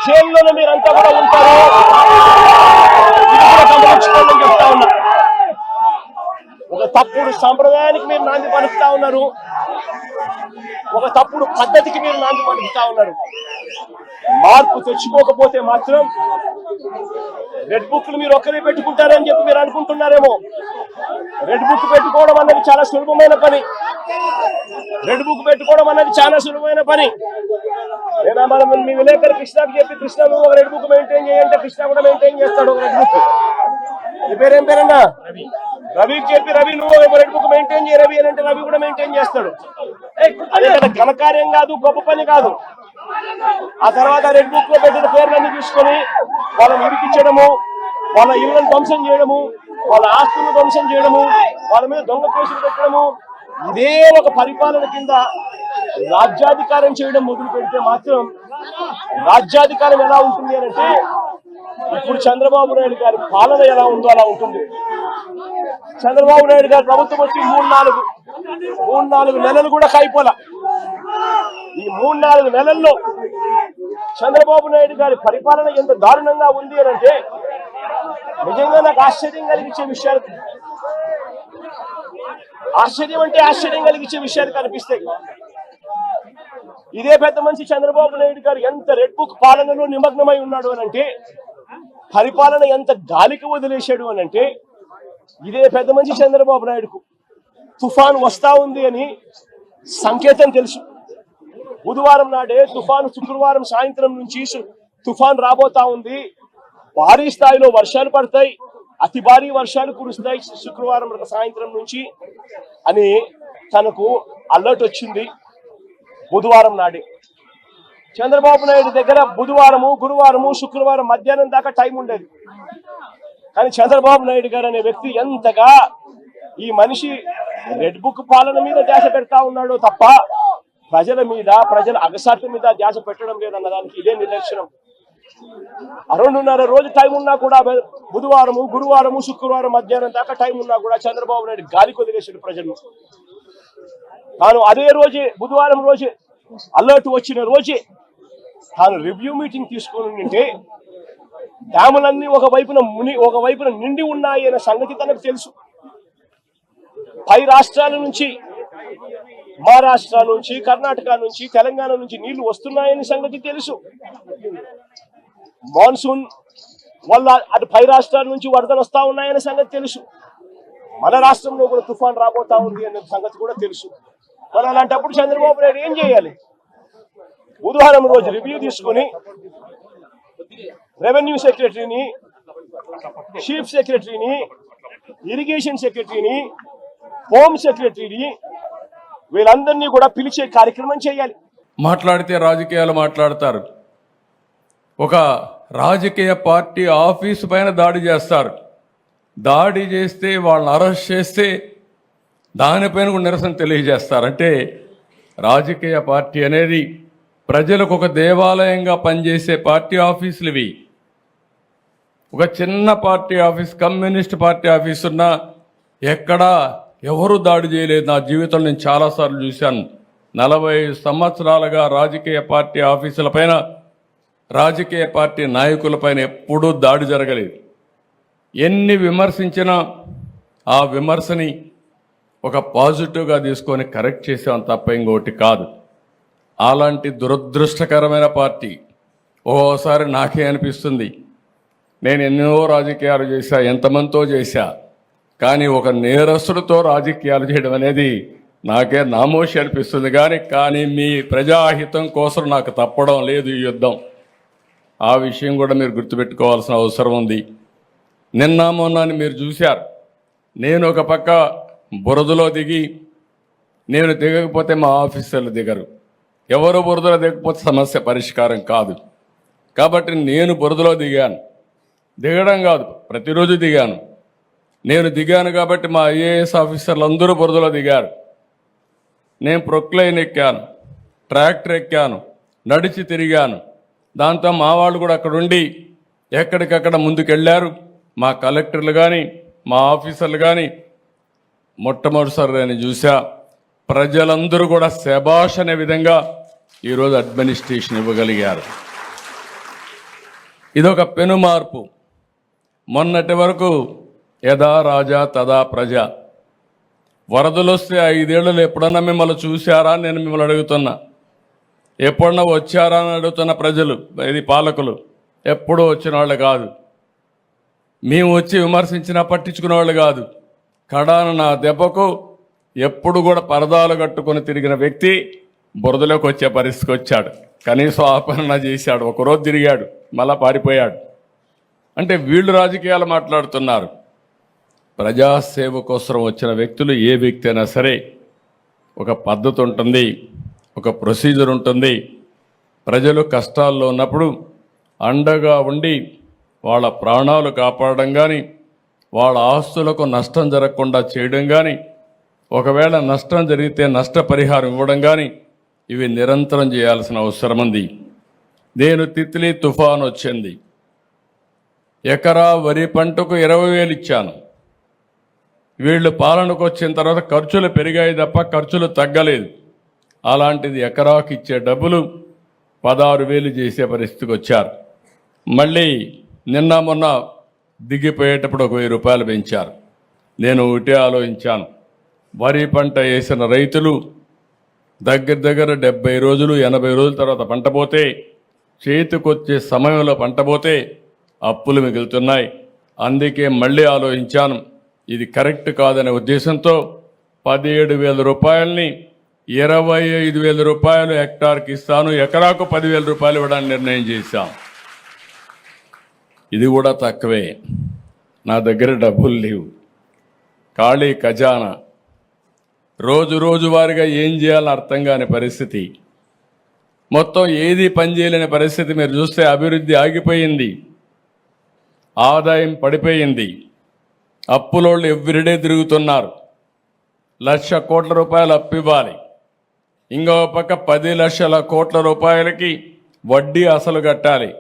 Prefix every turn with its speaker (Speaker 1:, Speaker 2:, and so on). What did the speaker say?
Speaker 1: జైల్లోనే మీరంతా కూడా ఉంటారు. ఇది కూడా గమనించుకోవాలని చెప్తా ఉన్నా. ఒక తప్పుడు సాంప్రదాయానికి మీరు నాంది పలుకుతా ఉన్నారు, ఒక తప్పుడు పద్ధతికి మీరు నాంది పలుకుతా ఉన్నారు. మార్పు తెచ్చుకోకపోతే మాత్రం రెడ్ బుక్లు మీరు ఒక్కరే పెట్టుకుంటారని చెప్పి మీరు అనుకుంటున్నారేమో. రెడ్ బుక్ పెట్టుకోవడం అన్నది చాలా సులభమైన పని. రెడ్ బుక్ పెట్టుకోవడం అన్నది చాలా సులభమైన పని. లేదా మనం మీ విలేకరు కృష్ణకి చెప్పి కృష్ణ నువ్వు ఒక రెడ్ బుక్ మెయింటైన్ చేయంటే కృష్ణ కూడా మెయింటైన్ చేస్తాడు ఒక రెడ్ బుక్. ఈ పేరేం పేరన్నా? రవికి చెప్పి రవి నువ్వు రెడ్ బుక్ మెయింటైన్ చేయ రవి అని అంటే రవి కూడా మెయింటైన్ చేస్తాడు. అదే కదా ఘనకార్యం కాదు, గొప్ప పని కాదు. ఆ తర్వాత రెడ్ బుక్ లో పెట్టిన పేర్లన్నీ తీసుకొని వాళ్ళని ఇరికించడము, వాళ్ళ ఇళ్లను ధ్వంసం చేయడము, వాళ్ళ ఆస్తులను ధ్వంసం చేయడము, వాళ్ళ మీద దొంగ కేసులు పెట్టడము, ఇదే ఒక పరిపాలన కింద రాజ్యాధికారం చేయడం మొదలు పెడితే మాత్రం రాజ్యాధికారం ఎలా ఉంటుంది అని అంటే ఇప్పుడు చంద్రబాబు నాయుడు గారి పాలన ఎలా ఉందో అలా ఉంటుంది. చంద్రబాబు నాయుడు గారి ప్రభుత్వం వచ్చి 3-4 నెలలు కూడా కాయిపోలా. ఈ 3-4 నెలల్లో చంద్రబాబు నాయుడు గారి పరిపాలన ఎంత దారుణంగా ఉంది అని అంటే నిజంగా నాకు ఆశ్చర్యం కలిగించే విషయాలు, ఆశ్చర్యం కలిగించే విషయాలు కనిపిస్తాయి. ఇదే పెద్ద మనిషి చంద్రబాబు నాయుడు గారు ఎంత రెడ్ బుక్ పాలనలో నిమగ్నమై ఉన్నాడు అని అంటే, పరిపాలన ఎంత గాలికి వదిలేశాడు అని అంటే, ఇదే పెద్ద మనిషి చంద్రబాబు నాయుడుకు తుఫాను వస్తా ఉంది అని సంకేతం తెలుసు. బుధవారం నాడే తుఫాను, శుక్రవారం సాయంత్రం నుంచి తుఫాను రాబోతా ఉంది, భారీ స్థాయిలో వర్షాలు పడతాయి, అతి భారీ వర్షాలు కురుస్తాయి శుక్రవారం సాయంత్రం నుంచి అని తనకు అలర్ట్ వచ్చింది. బుధవారం నాడే చంద్రబాబు నాయుడు దగ్గర బుధవారము, గురువారము, శుక్రవారం మధ్యాహ్నం దాకా టైం ఉండేది. కానీ చంద్రబాబు నాయుడు గారు అనే వ్యక్తి ఎంతగా ఈ మనిషి రెడ్ బుక్ పాలన మీద ధ్యాస పెడతా ఉన్నాడో తప్ప ప్రజల మీద, ప్రజల అగసాట్ల మీద ధ్యాస పెట్టడం లేదన్న దానికి ఇదే నిదర్శనం. 2.5 రోజు టైం ఉన్నా కూడా బుధవారము, గురువారము, శుక్రవారం మధ్యాహ్నం దాకా టైం ఉన్నా కూడా చంద్రబాబు నాయుడు గాలికి వదిలేశాడు ప్రజలను. తాను అదే రోజే, బుధవారం రోజే అలర్ట్ వచ్చిన రోజే తాను రివ్యూ మీటింగ్ తీసుకొని ఉంటే డ్యాములన్నీ ఒకవైపున నిండి ఉన్నాయి అనే సంగతి తనకు తెలుసు. పై రాష్ట్రాల నుంచి, మహారాష్ట్ర నుంచి, కర్ణాటక నుంచి, తెలంగాణ నుంచి నీళ్లు వస్తున్నాయని సంగతి తెలుసు. మాన్సూన్ వల్ల అటు పై రాష్ట్రాల నుంచి వరదలు వస్తా ఉన్నాయనే సంగతి తెలుసు. మన రాష్ట్రంలో కూడా తుఫాన్ రాబోతా ఉంది అనే సంగతి కూడా తెలుసు. మరి అలాంటప్పుడు చంద్రబాబు నాయుడు ఏం చేయాలి? బుధవారం రోజు రివ్యూ తీసుకుని రెవెన్యూ సెక్రటరీని, చీఫ్ సెక్రటరీని, ఇరిగేషన్ సెక్రటరీని, హోమ్ సెక్రటరీని వీళ్ళందరినీ కూడా పిలిచే కార్యక్రమం చేయాలి.
Speaker 2: మాట్లాడితే రాజకీయాలు మాట్లాడతారు. ఒక రాజకీయ పార్టీ ఆఫీసు పైన దాడి చేస్తారు. దాడి చేస్తే వాళ్ళని అరెస్ట్ చేస్తే దానిపైన కూడా నిరసన తెలియజేస్తారు. అంటే రాజకీయ పార్టీ అనేది ప్రజలకు ఒక దేవాలయంగా పనిచేసే పార్టీ ఆఫీసులు ఇవి. ఒక చిన్న party office, communist party office ఉన్నా ఎక్కడా ఎవరు దాడి చేయలేదు. నా జీవితంలో నేను చాలాసార్లు చూశాను. 40 సంవత్సరాలుగా రాజకీయ పార్టీ ఆఫీసుల పైన, రాజకీయ పార్టీ నాయకులపైన ఎప్పుడూ దాడి జరగలేదు. ఎన్ని విమర్శించినా ఆ విమర్శని ఒక పాజిటివ్గా తీసుకొని కరెక్ట్ చేసాం తప్ప ఇంకోటి కాదు. అలాంటి దురదృష్టకరమైన పార్టీ ఓసారి నాకే అనిపిస్తుంది, నేను ఎన్నో రాజకీయాలు చేశా, ఎంతమందితో చేశా, కానీ ఒక నేరస్తుడితో రాజకీయాలు చేయడం అనేది నాకే నామోషి అనిపిస్తుంది. కానీ మీ ప్రజాహితం కోసం నాకు తప్పడం లేదు ఈ యుద్ధం. ఆ విషయం కూడా మీరు గుర్తుపెట్టుకోవాల్సిన అవసరం ఉంది. నిన్న మొన్న మీరు చూశారు, నేను ఒక పక్క బురదలో దిగి, నేను దిగకపోతే మా ఆఫీసర్లు దిగరు. ఎవరు బురదలో దిగకపోతే సమస్య పరిష్కారం కాదు. కాబట్టి నేను బురదలో దిగాను. దిగడం కాదు, ప్రతిరోజు దిగాను. నేను దిగాను కాబట్టి మా ఐఏఎస్ ఆఫీసర్లు అందరూ బురదలో దిగారు. నేను ప్రొక్లైన్ ఎక్కాను, ట్రాక్టర్ ఎక్కాను, నడిచి తిరిగాను. దాంతో మా వాళ్ళు కూడా అక్కడుండి ఎక్కడికక్కడ ముందుకెళ్ళారు. మా కలెక్టర్లు కానీ, మా ఆఫీసర్లు కానీ మొట్టమొదటిసారి నేను చూసా. ప్రజలందరూ కూడా శభాష్ అనే విధంగా ఈరోజు అడ్మినిస్ట్రేషన్ ఇవ్వగలిగారు. ఇదొక పెనుమార్పు. మొన్నటి వరకు యథా రాజా తదా ప్రజ. వరదలు వస్తే 5 ఏళ్ళు ఎప్పుడన్నా మిమ్మల్ని చూశారా అని నేను మిమ్మల్ని అడుగుతున్నా. ఎప్పుడన్నా వచ్చారా అని అడుగుతున్న ప్రజలు, ఇది పాలకులు. ఎప్పుడూ వచ్చిన వాళ్ళు కాదు. మేము వచ్చి విమర్శించినా పట్టించుకునే వాళ్ళు కాదు. కడాన నా దెబ్బకు ఎప్పుడు కూడా పరదాలు కట్టుకొని తిరిగిన వ్యక్తి బురదలోకి వచ్చే పరిస్థితికి వచ్చాడు. కనీసం ఆపరణ చేశాడు. ఒకరోజు తిరిగాడు, మళ్ళా పారిపోయాడు. అంటే వీళ్ళు రాజకీయాలు మాట్లాడుతున్నారు. ప్రజాసేవ కోసం వచ్చిన వ్యక్తులు, ఏ వ్యక్తి అయినా సరే ఒక పద్ధతి ఉంటుంది, ఒక ప్రొసీజర్ ఉంటుంది. ప్రజలు కష్టాల్లో ఉన్నప్పుడు అండగా ఉండి వాళ్ళ ప్రాణాలు కాపాడడం కానీ, వాళ్ళ ఆస్తులకు నష్టం జరగకుండా చేయడం కానీ, ఒకవేళ నష్టం జరిగితే నష్టపరిహారం ఇవ్వడం కానీ, ఇవి నిరంతరం చేయాల్సిన అవసరం ఉంది. నేను తిత్లీ తుఫాన్ వచ్చింది, ఎకరా వరి పంటకు 20,000 ఇచ్చాను. వీళ్ళు పాలనకు వచ్చిన తర్వాత ఖర్చులు పెరిగాయి తప్ప ఖర్చులు తగ్గలేదు. అలాంటిది ఎకరాకు ఇచ్చే డబ్బులు 16,000 చేసే పరిస్థితికి వచ్చారు. మళ్ళీ నిన్న మొన్న దిగిపోయేటప్పుడు 1,000 రూపాయలు పెంచారు. నేను ఒకటే ఆలోచించాను, వరి పంట వేసిన రైతులు దగ్గర 70 రోజులు 80 రోజుల తర్వాత పంట పోతే, చేతికొచ్చే సమయంలో పంట పోతే అప్పులు మిగులుతున్నాయి. అందుకే మళ్ళీ ఆలోచించాను, ఇది కరెక్ట్ కాదనే ఉద్దేశంతో 17,000 రూపాయలని 25,000 రూపాయలు హెక్టార్కి ఇస్తాను, ఎకరాకు 10,000 రూపాయలు ఇవ్వడానికి నిర్ణయం చేశాం. ఇది కూడా తక్కువే. నా దగ్గర డబ్బులు లేవు, ఖాళీ ఖజానా. రోజువారీగా ఏం చేయాలని అర్థం కాని పరిస్థితి. మొత్తం ఏది పనిచేయలేని పరిస్థితి. మీరు చూస్తే అభివృద్ధి ఆగిపోయింది, ఆదాయం పడిపోయింది. అప్పులోళ్ళు ఎవ్రీడే తిరుగుతున్నారు. 1,00,000 కోట్ల రూపాయలు అప్పు ఇవ్వాలి, ఇంకో పక్క 10 లక్షల కోట్ల రూపాయలకి వడ్డీ అసలు కట్టాలి.